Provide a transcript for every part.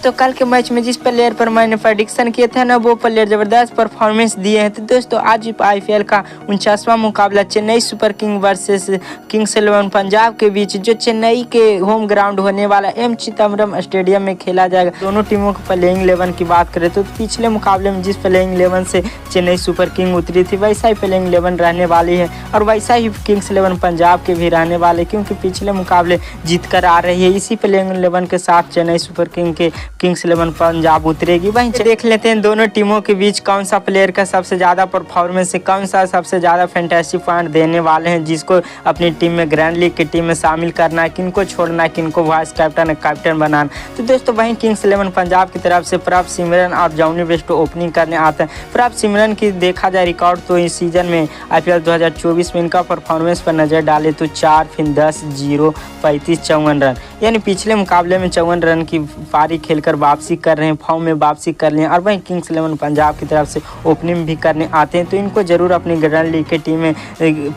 तो कल के मैच में जिस प्लेयर पर मैंने प्रेडिक्शन किए थे ना, वो प्लेयर ज़बरदस्त परफॉर्मेंस दिए हैं। तो दोस्तों आज आईपीएल का 49वां मुकाबला Chennai super king versus Kings 11 Punjab के बीच जो चेन्नई के होम ग्राउंड होने वाला एम चिदम्बरम स्टेडियम में खेला जाएगा। दोनों टीमों के प्लेइंग 11 की बात करें तो पिछले मुकाबले में जिस प्लेइंग 11 से चेन्नई सुपर किंग उतरी थी वैसा ही प्लेइंग 11 रहने वाली है और वैसा ही किंग्स 11 पंजाब के भी रहने वाले, क्योंकि पिछले मुकाबले जीत कर आ रही है। इसी प्लेइंग 11 के साथ चेन्नई सुपर किंग के किंग्स 11 पंजाब उतरेगी। वहीं देख लेते हैं दोनों टीमों के बीच कौन सा प्लेयर का सबसे ज़्यादा परफॉर्मेंस है, कौन सा सबसे ज़्यादा फैंटेसी पॉइंट देने वाले हैं, जिसको अपनी टीम में ग्रैंड लीग की टीम में शामिल करना है, किनको छोड़ना है, किनको वाइस कैप्टन बनाना। तो दोस्तों वहीं किंग्स 11 पंजाब की तरफ से प्रभ सिमरन और जॉनी बेस्टो ओपनिंग करने आते हैं। प्रभ सिमरन की देखा जाए रिकॉर्ड तो इस सीजन में आईपीएल 2024 में इनका परफॉर्मेंस पर नज़र डाले तो 4 फिर 10 0 35 54 रन, यानी पिछले मुकाबले में 54 रन की पारी खेलकर वापसी कर रहे हैं, फॉर्म में वापसी कर रहे हैं। और वहीं किंग्स 11 पंजाब की तरफ से ओपनिंग भी करने आते हैं, तो इनको जरूर अपनी ग्रैंड लीग की टीम में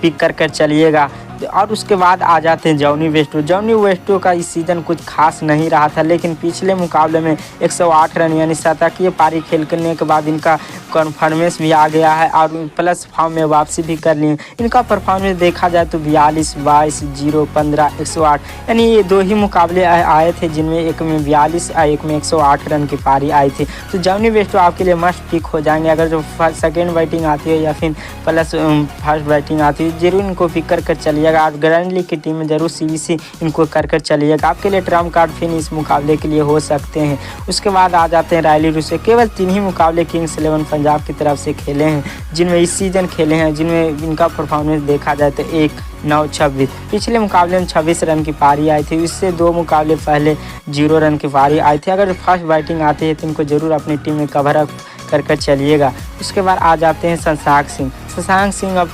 पिक कर चलिएगा। और उसके बाद आ जाते हैं जॉनी बेस्टो। जॉनी बेस्टो का इस सीज़न कुछ खास नहीं रहा था, लेकिन पिछले मुकाबले में 108 रन यानी शतकीय पारी खेलने के बाद इनका कॉन्फर्मेंस भी आ गया है और प्लस फॉर्म में वापसी भी कर ली है। इनका परफॉर्मेंस देखा जाए तो 42 22 0 15 108, यानी ये दो ही मुकाबले आए थे जिनमें एक में 42 और एक में 108 रन की पारी आई थी। तो जॉनी बेस्टो आपके लिए मस्ट पिक हो जाएंगे। अगर जो सेकेंड बैटिंग आती है या फिर प्लस फर्स्ट बैटिंग आती है, जरूर इनको पिक कर चलिएगा। आप ग्रैंड लीग की टीम में जरूर सीवीसी इनको कर चलिएगा। आपके लिए ट्रम्प कार्ड फिर इस मुकाबले के लिए हो सकते हैं। उसके बाद आ जाते हैं रायली रूसे। केवल 3 ही मुकाबले किंग्स 11 पंजाब की तरफ से खेले हैं जिनमें इस सीज़न खेले हैं, जिनमें इनका परफॉर्मेंस देखा जाए तो 1 9 26, पिछले मुकाबले में 26 रन की पारी आई थी। इससे 2 मुकाबले पहले 0 रन की पारी आई थी। अगर फर्स्ट बैटिंग आती है तो इनको जरूर अपनी टीम में कवर अप कर चलिएगा। उसके बाद आ जाते हैं शशांक सिंह। शशांक सिंह अब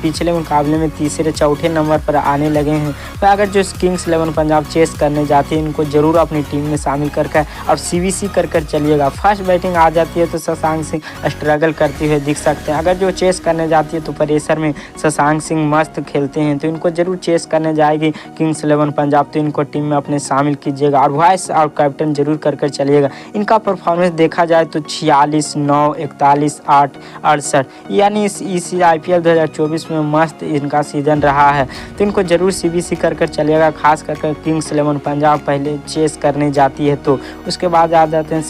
पिछले मुकाबले में तीसरे चौथे नंबर पर आने लगे हैं। तो अगर जो किंग्स 11 पंजाब चेस करने जाती है इनको जरूर अपनी टीम में शामिल कर और सीवीसी कर चलिएगा। फर्स्ट बैटिंग आ जाती है तो शशांक सिंह स्ट्रगल करते हुए दिख सकते हैं। अगर जो चेस करने जाती है तो प्रेशर में शशांक सिंह मस्त खेलते हैं, तो इनको जरूर चेस करने जाएगी किंग्स 11 पंजाब, तो इनको टीम में अपने शामिल कीजिएगा और वाइस और कैप्टन जरूर कर चलिएगा। इनका परफॉर्मेंस देखा जाए तो 46 9 41 8 68, यानी इस आईपीएल 2024 में मस्त इनका सीजन रहा है। तो इनको जरूर सीबीसी कर चलिएगा, खास कर किंग्स 11 पंजाब पहले चेस करने जाती है। तो उसके बाद आ जाते हैं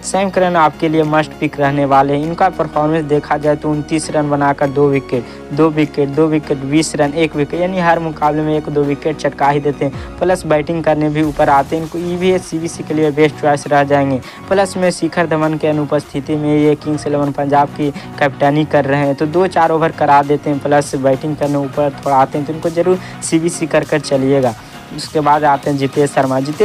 सैम करन आपके लिए मस्ट पिक रहने वाले हैं। इनका परफॉर्मेंस देखा जाए तो 29 रन बनाकर 2 विकेट 20 रन 1 विकेट, यानी हर मुकाबले में 1-2 विकेट चटका ही देते हैं। प्लस बैटिंग करने भी ऊपर आते हैं। इनको ये सीबीसी के लिए बेस्ट चॉइस रह जाएंगे। प्लस में शिखर धवन के अनुपस्थिति में ये किंग्स 11 पंजाब की कैप्टनी कर रहे हैं, तो 2-4 ओवर करा देते हैं, प्लस बैटिंग करने ऊपर थोड़ा आते हैं, तो इनको जरूर सीबीसी कर चलिएगा। उसके बाद आते हैं जितेश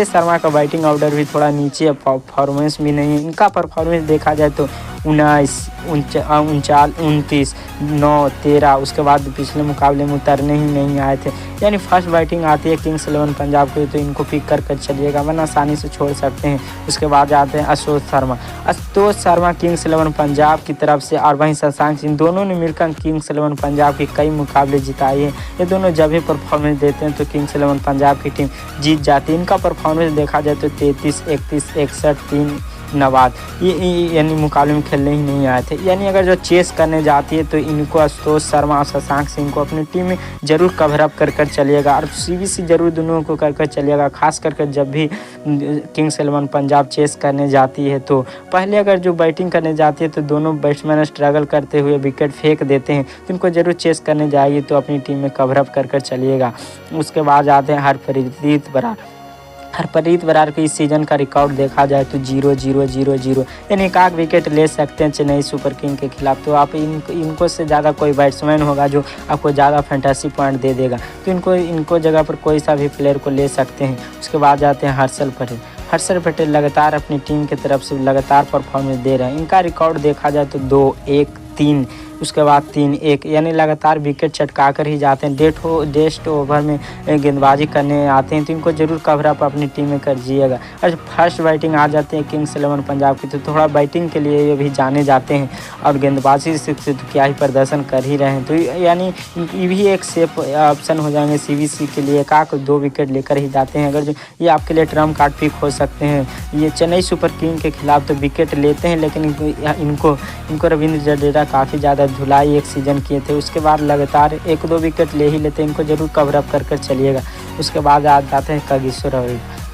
शर्मा का बैटिंग ऑर्डर भी थोड़ा नीचे, परफॉर्मेंस भी नहीं है। इनका परफॉर्मेंस देखा जाए तो 19 39 29 9 13, उसके बाद पिछले मुकाबले में उतरने ही नहीं आए थे। यानी फर्स्ट बैटिंग आती है किंग्स 11 पंजाब की, तो इनको पिक कर चलिएगा, वरना आसानी से छोड़ सकते हैं। उसके बाद आते हैं आशुतोष शर्मा किंग्स 11 पंजाब की तरफ से, और वहीं शशांक सिंह, दोनों ने मिलकर किंग्स 11 पंजाब की कई मुकाबले जिताए हैं। ये दोनों जब भी परफॉर्मेंस देते हैं तो किंग्स 11 पंजाब की टीम जीत जाती है। इनका परफॉर्मेंस देखा जाए तो 33 31 61 3 नवाद, ये यानी मुकाबले में खेलने ही नहीं आए थे। यानी अगर जो चेस करने जाती है तो इनको आशुतोष शर्मा और शशांक सिंह को अपनी टीम में जरूर कवर अप कर चलिएगा और सीबीसी जरूर दोनों को कर चलिएगा। खास करके जब भी किंग्स 11 पंजाब चेस करने जाती है तो पहले अगर जो बैटिंग करने जाती है तो दोनों बैट्समैन स्ट्रगल करते हुए विकेट फेंक देते हैं, तो इनको जरूर चेस करने जाएगी तो अपनी टीम में कवर अप कर चलिएगा। उसके बाद आते हैं हरप्रीत बरार के इस सीज़न का रिकॉर्ड देखा जाए तो 0 0 0 0, यानी 1 विकेट ले सकते हैं चेन्नई सुपर किंग के खिलाफ। तो आप इनको से ज़्यादा कोई बैट्समैन होगा जो आपको ज़्यादा फैंटेसी पॉइंट दे देगा, तो इनको जगह पर कोई सा भी प्लेयर को ले सकते हैं। उसके बाद जाते हैं हर्षल पटेल लगातार अपनी टीम की तरफ से लगातार परफॉर्मेंस दे रहे हैं। इनका रिकॉर्ड देखा जाए तो 2 1 3, उसके बाद 3-1 यानी लगातार विकेट चटका कर ही जाते हैं। डेस्ट ओवर में गेंदबाजी करने आते हैं तो इनको जरूर कवर अप अपनी टीम में करिएगा। और फर्स्ट बैटिंग आ जाते हैं किंग्स 11 पंजाब की, तो थोड़ा बैटिंग के लिए ये भी जाने जाते हैं और गेंदबाजी से तो क्या ही प्रदर्शन कर ही रहे हैं। तो यानी ये भी एक सेफ ऑप्शन हो जाएंगे सीवीसी के लिए। एक 2 विकेट लेकर ही जाते हैं। अगर जो ये आपके लिए ट्रम्प कार्ड पिक हो सकते हैं। ये चेन्नई सुपर किंग के खिलाफ तो विकेट लेते हैं, लेकिन इनको रविंद्र जडेजा काफ़ी ज़्यादा धुलाई एक सीज़न किए थे। उसके बाद लगातार 1-2 विकेट ले ही लेते हैं। इनको जरूर कवर अप कर चलिएगा। उसके बाद आ जाते हैं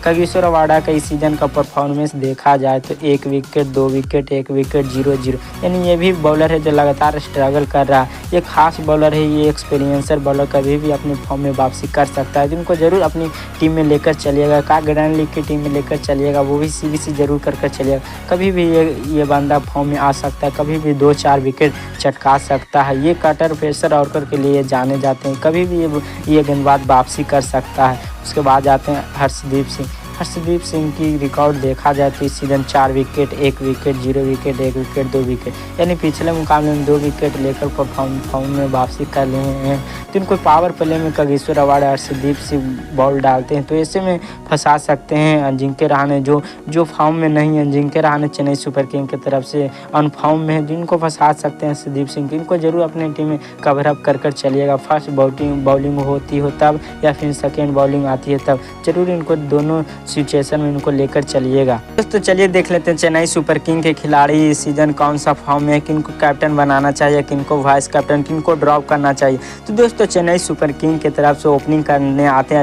कागिसो रबाडा का इस सीज़न का परफॉर्मेंस देखा जाए तो 1 विकेट 2 विकेट 1 विकेट 0-0, यानी ये भी बॉलर है जो लगातार स्ट्रगल कर रहा है। ये खास बॉलर है, ये एक्सपीरियंसर बॉलर कभी भी अपने फॉर्म में वापसी कर सकता है। जिनको जरूर अपनी टीम में लेकर चलिएगा। का ग्रैंड लीग की टीम में लेकर चलिएगा, वो भी सीवीसी जरूर कर चलिएगा। कभी भी ये बंदा फॉर्म में आ सकता है, कभी भी 2-4 विकेट चटका सकता है। ये कटर पेसर ऑर्कर के लिए जाने जाते हैं, कभी भी ये गेंदबाज वापसी कर सकता है। उसके बाद जाते हैं हर्षदीप सिंह की रिकॉर्ड देखा जाए तो इस season 4 wicket 1 wicket 0 wicket 1 wicket 2 wicket, यानी पिछले मुकाबले में 2 विकेट लेकर फॉर्म में वापसी कर लिए हैं। तो इनको पावर प्ले में Kagiso Rabada Harshdeep Singh ball डालते हैं तो ऐसे में फंसा सकते हैं अजिंक्य रहाणे, जो फॉर्म में नहीं है। अजिंक्य रहाणे चेन्नई सुपर किंग की तरफ से अनफॉर्म में है, जिनको फंसा सकते हैं हर्षदीप सिंह। इनको जरूर अपने टीम में कवर अप कर चलिएगा। फर्स्ट बॉलिंग होती हो तब या फिर सेकेंड बॉलिंग आती है तब जरूर इनको दोनों सिचुएशन में इनको लेकर चलिएगा। दोस्तों चलिए देख लेते हैं चेन्नई सुपर किंग के खिलाड़ी इस सीजन कौन सा फॉर्म में है, किनको कैप्टन बनाना चाहिए, किनको वाइस कैप्टन, किनको ड्रॉप करना चाहिए। तो दोस्तों चेन्नई सुपर किंग की तरफ से ओपनिंग करने आते हैं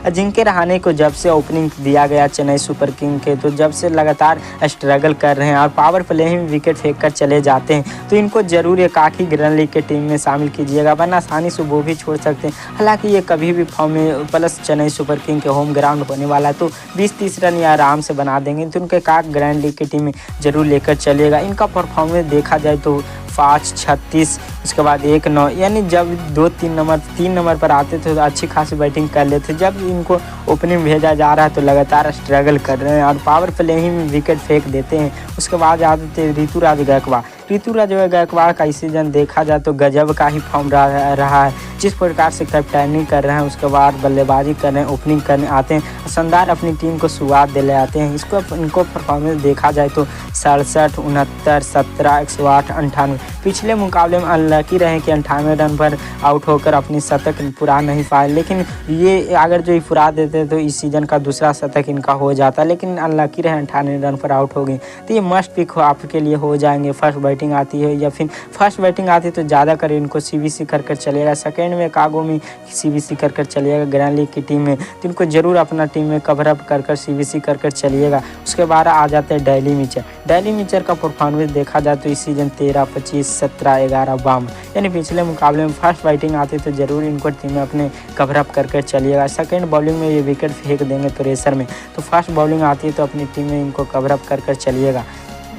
अजिंक्य रहाणे को जब से ओपनिंग दिया गया चेन्नई सुपर किंग के, तो जब से लगातार स्ट्रगल कर रहे हैं और पावर प्ले में विकेट फेंक कर चले जाते हैं। तो इनको जरूर एक आखिरी ग्रैंड लीग के टीम में शामिल कीजिएगा, वरना आसानी से वो भी छोड़ सकते हैं। हालांकि ये कभी भी फॉर्म में प्लस चेन्नई सुपर किंग के होम ग्राउंड होने वाला तो 20-30 रन या आराम से बना देंगे। तो उनके काक ग्रैंड लीग की टीम में जरूर लेकर चलिएगा। इनका परफॉर्मेंस देखा जाए तो 5-36, उसके बाद 1-9, यानी जब 3 नंबर पर आते थे तो अच्छी खासी बैटिंग कर लेते। जब इनको ओपनिंग भेजा जा रहा है तो लगातार स्ट्रगल कर रहे हैं और पावर प्ले ही में विकेट फेंक देते हैं। उसके बाद आते थे ऋतुराज गायकवाड़ का इस सीजन देखा जाए तो गजब का ही फॉर्म रहा है। जिस प्रकार से कैप्टनिंग कर रहे हैं, उसके बाद बल्लेबाजी कर रहे हैं, ओपनिंग करने आते हैं, शानदार अपनी टीम को शुरुआत दिले आते हैं। इनको परफॉर्मेंस देखा जाए तो 67, 69, 17, 108, 98। पिछले मुकाबले में अनलकी रहे कि 98 रन पर आउट होकर अपनी शतक पूरा नहीं पाए, लेकिन ये अगर जो पूरा देते तो इस सीजन का दूसरा शतक इनका हो जाता, लेकिन अनलकी रहे 98 रन पर आउट हो गए। तो ये मस्ट पिक आपके लिए हो जाएंगे। फर्स्ट बैटिंग आती है या फिर फर्स्ट बैटिंग आती है तो ज़्यादा कर इनको सीवीसी कर चलिएगा। सेकेंड में कागो में सीवीसी कर चलिएगा ग्रैंड लीग की टीम में, तो इनको जरूर अपना टीम में कवर अप कर सीवीसी कर चलिएगा। उसके बाद आ जाते हैं डेली मिचर का परफॉर्मेंस देखा जाए तो इस सीजन 13, 25, 17, 11, 52, यानी पिछले मुकाबले में फर्स्ट बैटिंग आती तो जरूर इनको टीम में अपने कवर अप कर चलिएगा। सेकेंड बॉलिंग में ये विकेट फेंक देंगे प्रेशर में, तो फर्स्ट बॉलिंग आती है तो अपनी टीम में इनको कवर अप कर चलिएगा।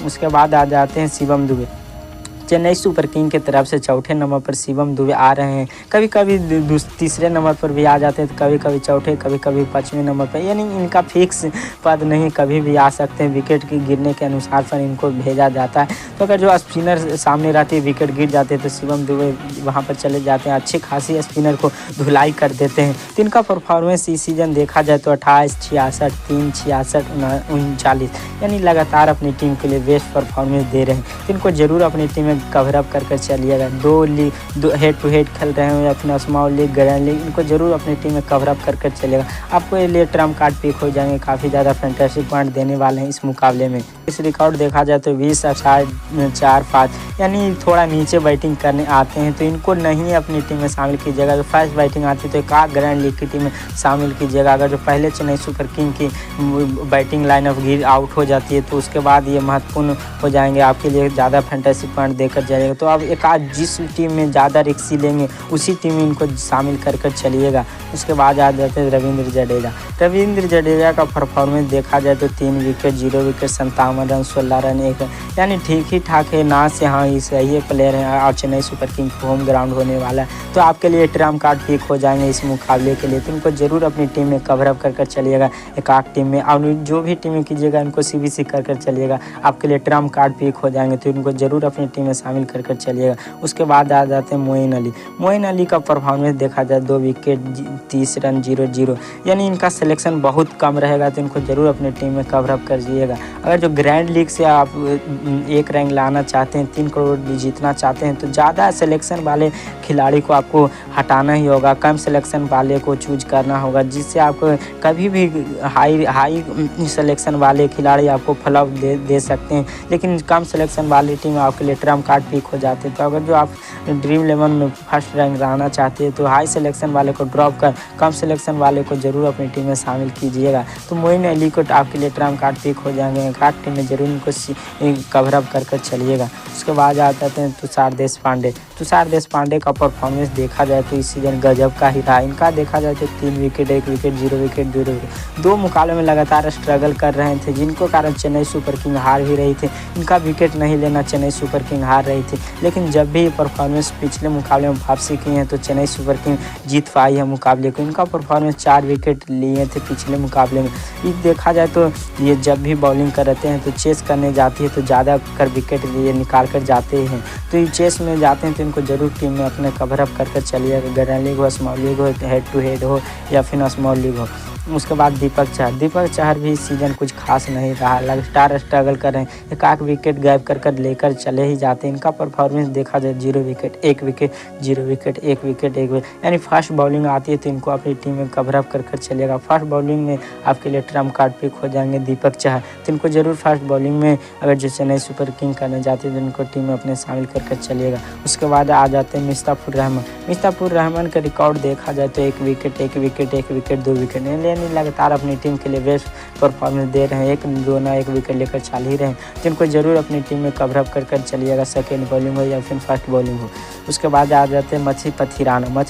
उसके बाद आ जाते हैं शिवम दुबे। चेन्नई सुपर किंग की तरफ से चौथे नंबर पर शिवम दुबे आ रहे हैं। कभी कभी तीसरे नंबर पर भी आ जाते हैं, तो कभी कभी चौथे, कभी कभी 5वें नंबर पर, यानी इनका फिक्स पद नहीं, कभी भी आ सकते हैं। विकेट की गिरने के अनुसार पर इनको भेजा जाता है। तो अगर जो स्पिनर सामने रहते हैं, विकेट गिर जाते हैं तो शिवम दुबे वहाँ पर चले जाते हैं, अच्छी खासी स्पिनर को धुलाई कर देते हैं। तो इनका परफॉर्मेंस इस सीजन देखा जाए तो 28, 66, 3, 66, 39, यानी लगातार अपनी टीम के लिए बेस्ट परफॉर्मेंस दे रहे हैं। तो इनको जरूर अपनी टीम में कवर अप कर चलिएगा। 2 हेड टू हेड खेल रहे हैं अपना स्मॉल लीग ग्रैंड लीग, इनको जरूर अपनी टीम में कवर अप कर चलिएगा। आपको ये लिए ट्रम्प कार्ड पिक हो जाएंगे, काफ़ी ज़्यादा फैंटेस्टिक पॉइंट देने वाले हैं इस मुकाबले में। इस रिकॉर्ड देखा जाए तो 20, 4, 5, यानी थोड़ा नीचे बैटिंग करने आते हैं तो इनको नहीं अपनी टीम में शामिल कीजिएगा। जो फर्स्ट बैटिंग आती है तो एक ग्रैंड लीग की टीम में शामिल कीजिएगा। अगर जो पहले चेन्नई सुपर किंग की बैटिंग लाइनअप गिर आउट हो जाती है तो उसके बाद ये महत्वपूर्ण हो जाएंगे आपके लिए, ज़्यादा फैंटेस्टिक पॉइंट देकर जाएगा। तो अब एक आज जिस टीम में ज़्यादा रिक्सी लेंगे उसी टीम में इनको शामिल कर चलिएगा। उसके बाद आ जाते हैं रविंद्र जडेजा का परफॉर्मेंस देखा जाए तो 3 विकेट 0 विकेट 57 रन 16 रन 1, यानी ठीक ही ठाक है ना से हाँ ही सही प्लेयर है और Chennai super king home ground होने वाला है। तो आपके लिए ट्रम्प कार्ड पिक हो जाएंगे इस मुकाबले के लिए। तो इनको जरूर अपनी टीम में कवर अप कर चलिएगा एक आठ टीम में, और जो भी टीम में कीजिएगा इनको सीवीसी कर चलिएगा, आपके लिए ट्रम्प कार्ड पिक हो जाएंगे। तो इनको जरूर अपनी टीम में शामिल कर चलिएगा। उसके बाद आ जाते हैं मोइन अली। मोइन अली का परफॉर्मेंस देखा जाए 2 विकेट 30 रन 0-0, यानी इनका सिलेक्शन बहुत कम रहेगा, तो इनको ज़रूर अपने टीम में कवर अप करिएगा। अगर जो ग्रैंड लीग से आप 1 रैंक लाना चाहते हैं, 3 करोड़ भी जीतना चाहते हैं, तो ज़्यादा सिलेक्शन वाले खिलाड़ी को आपको हटाना ही होगा, कम सिलेक्शन वाले को चूज करना होगा, जिससे आपको कभी भी हाई सिलेक्शन वाले खिलाड़ी आपको फ्लॉप दे सकते हैं, लेकिन कम सिलेक्शन वाली टीम आपके लिए ट्रम्प कार्ड पिक हो जाते हैं। तो अगर जो आप ड्रीम 11 में फर्स्ट रैंक लाना चाहते हैं, तो हाई सिलेक्शन वाले को ड्रॉप कर कम सिलेक्शन वाले को ज़रूर अपनी टीम में शामिल कीजिएगा। तो मोइन अली को आपके लिए ट्रम्प कार्ड पिक हो जाएंगे, कार्ड टीम में ज़रूर इनको कवर अप कर चलिएगा। उसके बाद आ जाते हैं तुषार देशपांडे। तुषार देशपांडे का परफॉर्मेंस देखा जाए तो इस सीज़न गजब का ही रहा। इनका देखा जाए तो 3 विकेट 1 विकेट 0 विकेट 0 विकेट 2 मुकाबले में लगातार स्ट्रगल कर रहे थे, जिनको कारण चेन्नई सुपर किंग हार भी रही थी। इनका विकेट नहीं लेना चेन्नई सुपर किंग हार रही थी, लेकिन जब भी परफॉर्मेंस पिछले मुकाबले में वापसी की है तो चेन्नई सुपर किंग जीत पाई है मुकाबले को। इनका परफॉर्मेंस 4 विकेट लिए थे पिछले मुकाबले में। ये देखा जाए तो ये जब भी बॉलिंग करते हैं तो चेस करने जाती है तो ज़्यादा कर विकेट लिए निकाल कर जाते हैं। तो ये चेस में जाते हैं तो इनको ज़रूर टीम में अपने कवर अप कर चलिएगा। ग्रैंड लीग हो, स्मॉल लीग हो, हेड टू हेड हो या फिर स्मॉल लीग हो। उसके बाद दीपक चहर भी सीज़न कुछ खास नहीं रहा, लगातार स्ट्रगल कर रहे हैं, एक विकेट गैप कर लेकर चले ही जाते हैं। इनका परफॉर्मेंस देखा जाए 0 wicket 1 wicket 0 wicket 1 wicket 1 wicket, यानी फर्स्ट बॉलिंग आती है तो इनको अपनी टीम में कवर अप कर चलेगा। फर्स्ट बॉलिंग में आपके लिए ट्रम्प कार्ड पिक हो जाएंगे दीपक चहर, तो इनको ज़रूर फर्स्ट बॉलिंग में अगर जो चेन्नई सुपर किंग करने जाते हैं तो इनको टीम में अपने शामिल कर चलिएगा। उसके बाद आ जाते हैं मुस्तफिजुर रहमान। मुस्तफिजुर रहमान का रिकॉर्ड देखा जाए तो 1 विकेट 1 विकेट 1 विकेट 2 विकेट, लगातार अपनी टीम के लिए बेस्ट परफॉर्मेंस दे रहे हैं, 1 विकेट लेकर चल ही रहे हैं, जिनको जरूर अपनी टीम में कवर अप कर चलिएगा, सेकेंड बॉलिंग हो या फिर फर्स्ट बॉलिंग हो। उसके बाद आ जाते हैं मथी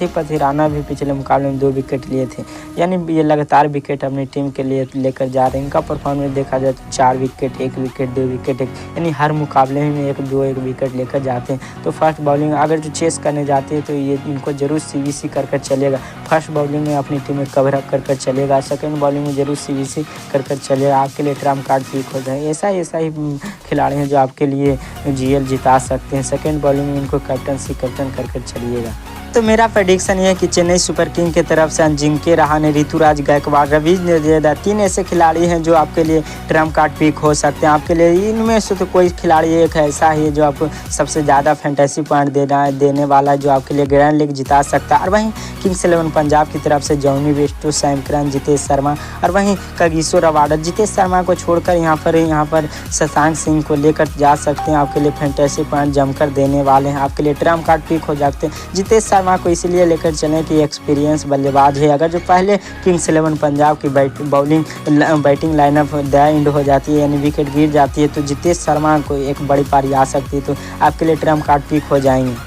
पथिराना भी पिछले मुकाबले में 2 विकेट लिए थे, यानी ये लगातार विकेट अपनी टीम के लिए लेकर जा रहे हैं। इनका परफॉर्मेंस देखा जाए तो 4 विकेट 1 विकेट 2 विकेट यानी हर मुकाबले में 1 विकेट लेकर जाते हैं। तो फर्स्ट बॉलिंग अगर जो चेस करने जाते हैं तो ये इनको जरूर सीवीसी कर चलेगा। फर्स्ट बॉलिंग में अपनी टीम में कवर अप कर चलेगा, सेकंड बॉलिंग में जरूर सीवीसी कर चलेगा, आपके लिए ट्रम्प कार्ड पिक हो जाए। ऐसा ही खिलाड़ी हैं जो आपके लिए जीएल जिता सकते हैं। सेकंड बॉलिंग में इनको कैप्टन कर चलिएगा। तो मेरा प्रेडिक्शन ये है कि चेन्नई सुपर किंग की तरफ से अजिंक्य रहाणे, ऋतुराज गायकवाड़, रवींद्र जडेजा 3 ऐसे खिलाड़ी हैं जो आपके लिए ट्रम्प कार्ड पिक हो सकते हैं। आपके लिए इनमें से तो कोई खिलाड़ी एक ऐसा है जो आपको सबसे ज़्यादा फैंटेसी पॉइंट देने वाला है, जो आपके लिए ग्रैंड लीग जिता सकता है। और वहीं किंग्स 11 पंजाब की तरफ से Jonny Bairstow, Sam Curran, Jitesh Sharma, और वहीं कागिसो रबाडा। जितेश शर्मा को छोड़कर यहाँ पर शशांक सिंह को लेकर जा सकते हैं, आपके लिए फैंटेसी पॉइंट जमकर देने वाले हैं, आपके लिए ट्रम्प कार्ड पिक हो जाते हैं। जितेश शर्मा को इसलिए लेकर चलें कि एक्सपीरियंस बल्लेबाज है। अगर जो पहले किंग्स 11 पंजाब की बैटिंग लाइनअप द एंड हो जाती है, यानी विकेट गिर जाती है, तो जितेश शर्मा को एक बड़ी पारी आ सकती है, तो आपके लिए ट्रम्प कार्ड पिक हो जाएंगे।